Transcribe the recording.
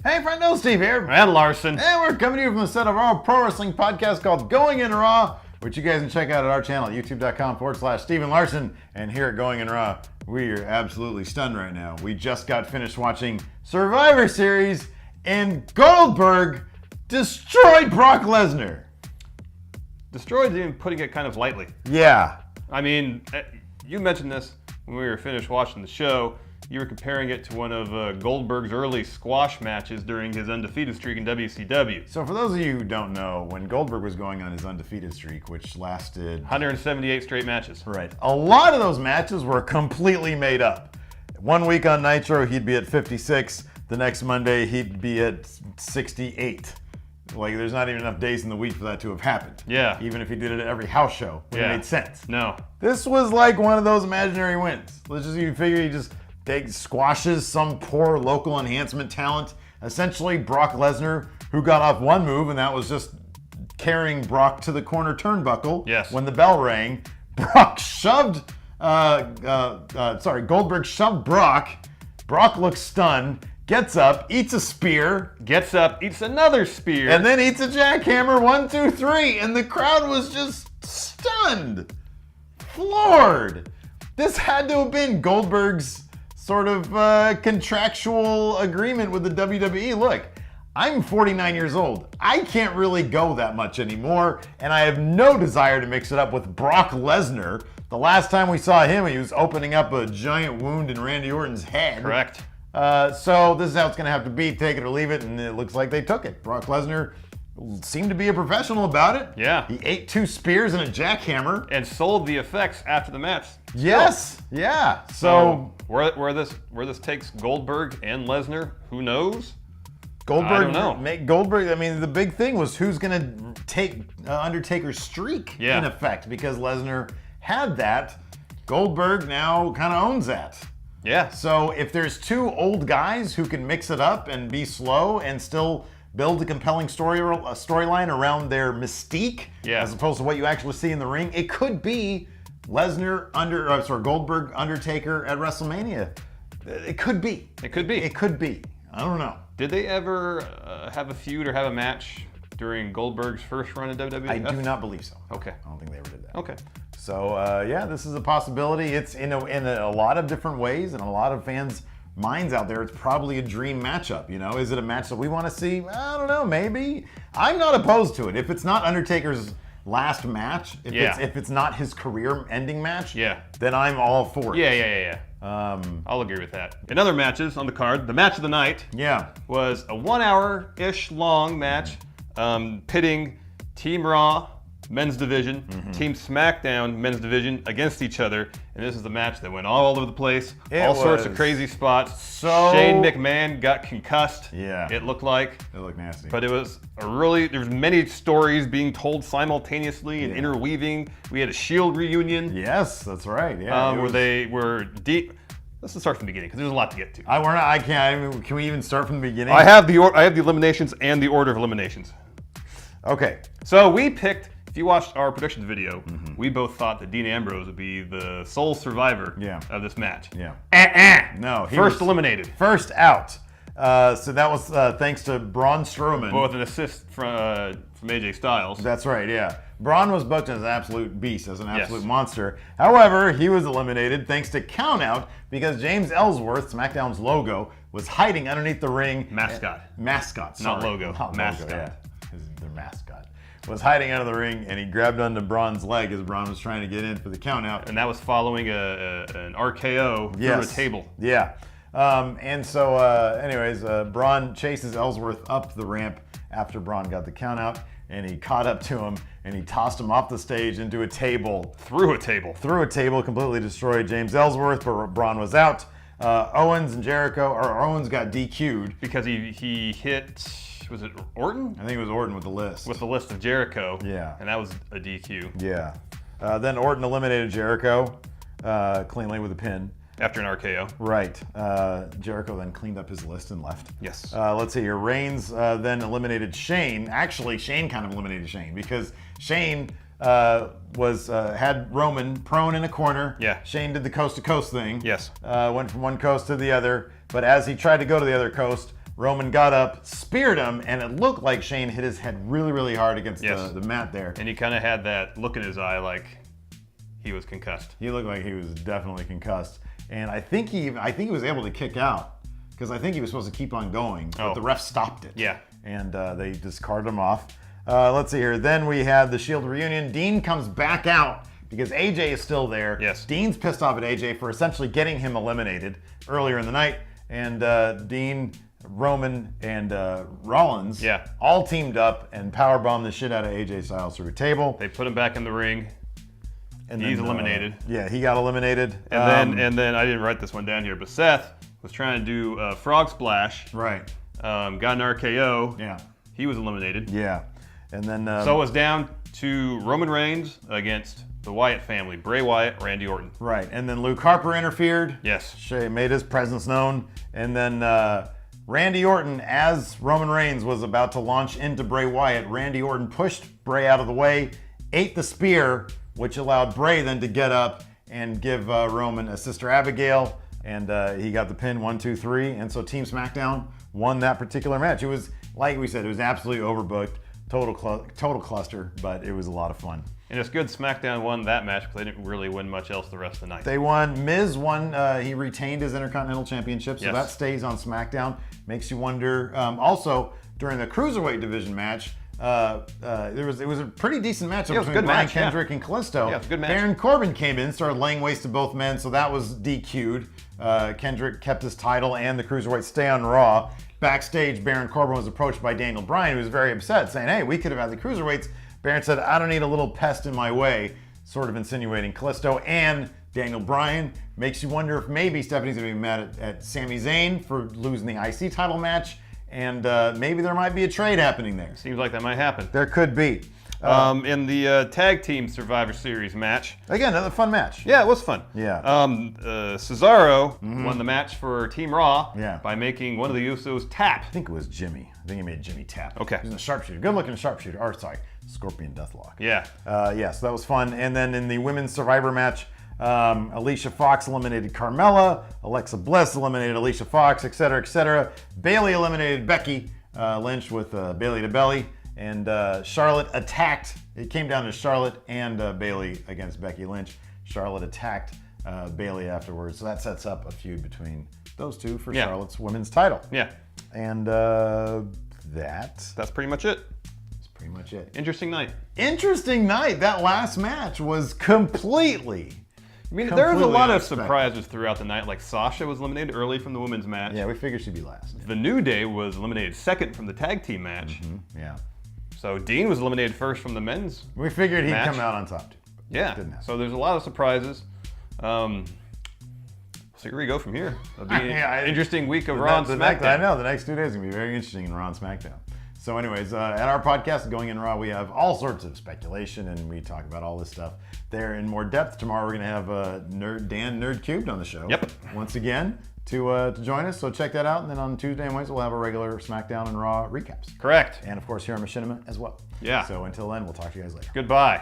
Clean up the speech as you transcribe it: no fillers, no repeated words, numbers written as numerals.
Hey, friendo, Steve here. And Larson. And we're coming to you from the set of our pro wrestling podcast called Going in Raw, which you guys can check out at our channel, youtube.com/Steven Larson. And here at Going in Raw, we are absolutely stunned right now. We just got finished watching Survivor Series, and Goldberg destroyed Brock Lesnar. Destroyed, even putting it kind of lightly. Yeah. I mean, you mentioned this when we were finished watching the show. You were comparing it to one of Goldberg's early squash matches during his undefeated streak in WCW. So for those of you who don't know, when Goldberg was going on his undefeated streak, which lasted 178 straight matches. Right. A lot of those matches were completely made up. One week on Nitro, he'd be at 56. The next Monday, he'd be at 68. Like, there's not even enough days in the week for that to have happened. Yeah. Even if he did it at every house show, it made sense. No. This was like one of those imaginary wins. You figure he just squashes some poor local enhancement talent. Essentially, Brock Lesnar, who got off one move, and that was just carrying Brock to the corner turnbuckle. Yes. When the bell rang, Goldberg shoved Brock. Brock looks stunned, gets up, eats a spear. Gets up, eats another spear. And then eats a jackhammer, 1, 2, 3. And the crowd was just stunned. Floored. This had to have been Goldberg's sort of contractual agreement with the WWE. Look, I'm 49 years old. I can't really go that much anymore, and I have no desire to mix it up with Brock Lesnar. The last time we saw him, he was opening up a giant wound in Randy Orton's head. Correct. So this is how it's going to have to be. Take it or leave it, and it looks like they took it. Brock Lesnar seemed to be a professional about it. Yeah. He ate 2 spears and a jackhammer. And sold the effects after the match. Yes. Yeah. So where this takes Goldberg and Lesnar, who knows? Goldberg, I don't know. Goldberg, I mean, the big thing was who's going to take Undertaker's streak in effect, because Lesnar had that. Goldberg now kind of owns that. Yeah. So if there's 2 old guys who can mix it up and be slow and still build a compelling storyline around their mystique, as opposed to what you actually see in the ring, it could be Goldberg, Undertaker at WrestleMania. It could be. It could be. It could be. I don't know. Did they ever have a feud or have a match during Goldberg's first run in WWE? I do not believe so. Okay. I don't think they ever did that. Okay. So, this is a possibility. It's in a lot of different ways, and a lot of fans' minds out there, it's probably a dream matchup. You know, is it a match that we want to see? I don't know, maybe. I'm not opposed to it. If it's not Undertaker's last match, if it's not his career-ending match, then I'm all for it. Yeah. I'll agree with that. In other matches on the card, the match of the night was a 1 hour-ish long match pitting Team Raw men's division, Team SmackDown men's division against each other, and this is the match that went all over the place. All sorts of crazy spots. Shane McMahon got concussed. Yeah. It looked like. It looked nasty. But it was there's many stories being told simultaneously and interweaving. We had a Shield reunion. Yes, that's right. Yeah. Where they were deep. Let's just start from the beginning because there's a lot to get to. Can we even start from the beginning? I have the eliminations and the order of eliminations. Okay. So we picked. If you watched our predictions video, we both thought that Dean Ambrose would be the sole survivor of this match. Yeah. No. First eliminated. First out. So that was thanks to Braun Strowman. With an assist from AJ Styles. That's right, yeah. Braun was booked as an absolute beast, as an absolute monster. However, he was eliminated thanks to countout because James Ellsworth, SmackDown's logo, was hiding underneath the ring. Mascot, sorry. Not logo. Mascot. Yeah. Their mascot. Was hiding out of the ring, and he grabbed onto Braun's leg as Braun was trying to get in for the countout. And that was following an RKO through a table. Yeah. Anyways, Braun chases Ellsworth up the ramp after Braun got the countout, and he caught up to him, and he tossed him off the stage into a table. Through a table, completely destroyed James Ellsworth, but Braun was out. Owens got DQ'd. Because he hit... Was it Orton? I think it was Orton with the list. With the list of Jericho. Yeah. And that was a DQ. Yeah. Then Orton eliminated Jericho cleanly with a pin. After an RKO. Right. Jericho then cleaned up his list and left. Yes. Let's see here. Reigns then eliminated Shane. Actually, Shane kind of eliminated Shane because Shane had Roman prone in a corner. Yeah. Shane did the coast-to-coast thing. Yes. Went from one coast to the other. But as he tried to go to the other coast, Roman got up, speared him, and it looked like Shane hit his head really, really hard against the mat there. And he kind of had that look in his eye like he was concussed. He looked like he was definitely concussed. And I think he was able to kick out because I think he was supposed to keep on going, but the ref stopped it. Yeah. And they just carted him off. Let's see here. Then we have the Shield reunion. Dean comes back out because AJ is still there. Yes. Dean's pissed off at AJ for essentially getting him eliminated earlier in the night. And Dean, Roman, and Rollins all teamed up and powerbombed the shit out of AJ Styles through a table. They put him back in the ring. And he's eliminated. He got eliminated. And then I didn't write this one down here, but Seth was trying to do a frog splash. Right. Got an RKO. Yeah. He was eliminated. Yeah. And then so it was down to Roman Reigns against the Wyatt family, Bray Wyatt, Randy Orton. Right. And then Luke Harper interfered. Yes. Shay made his presence known. And then Randy Orton, as Roman Reigns was about to launch into Bray Wyatt, Randy Orton pushed Bray out of the way, ate the spear, which allowed Bray then to get up and give Roman a Sister Abigail, and he got the pin 1, 2, 3, and so Team SmackDown won that particular match. It was, like we said, it was absolutely overbooked, total cluster, but it was a lot of fun. And it's good SmackDown won that match because they didn't really win much else the rest of the night. They won. Miz won. He retained his Intercontinental Championship, so that stays on SmackDown. Makes you wonder. Also, during the Cruiserweight division match, it was a pretty decent match between Brian Kendrick and Kalisto. Yeah, it was a good match. Baron Corbin came in, started laying waste to both men, so that was DQ'd. Kendrick kept his title and the Cruiserweight stay on Raw. Backstage, Baron Corbin was approached by Daniel Bryan, who was very upset, saying, hey, we could have had the Cruiserweights. Baron said, I don't need a little pest in my way, sort of insinuating Kalisto and Daniel Bryan. Makes you wonder if maybe Stephanie's going to be mad at Sami Zayn for losing the IC title match. And maybe there might be a trade happening there. Seems like that might happen. There could be. In the Tag Team Survivor Series match. Again, another fun match. Yeah, it was fun. Yeah. Cesaro won the match for Team Raw by making one of the Usos tap. I think it was Jimmy. I think he made Jimmy tap. Okay. He was a sharpshooter. Good looking sharpshooter. Or, sorry, Scorpion Deathlock. Yeah. So that was fun. And then in the Women's Survivor match, Alicia Fox eliminated Carmella, Alexa Bliss eliminated Alicia Fox, etc., etc. Bayley eliminated Becky Lynch with Bayley to Belly, and Charlotte attacked. It came down to Charlotte and Bayley against Becky Lynch. Charlotte attacked Bayley afterwards, so that sets up a feud between those two for Charlotte's women's title. Yeah. And that's pretty much it. Pretty much it. Interesting night. Interesting night. That last match was completely. I mean, there was a lot of surprises throughout the night. Like Sasha was eliminated early from the women's match. Yeah, we figured she'd be last. The New Day was eliminated second from the tag team match. Yeah. So Dean was eliminated first from the men's. We figured he'd match. come out on top too. Yeah. So there's a lot of surprises. So here we go from here. It'll be an interesting week of Raw and SmackDown. I know the next 2 days are gonna be very interesting in Raw and SmackDown. So anyways, at our podcast, Going in Raw, we have all sorts of speculation, and we talk about all this stuff there in more depth. Tomorrow we're going to have Dan Nerd Cubed on the show. Yep. Once again to join us. So check that out. And then on Tuesday and Wednesday, we'll have a regular SmackDown and Raw recaps. Correct. And of course here on Machinima as well. Yeah. So until then, we'll talk to you guys later. Goodbye.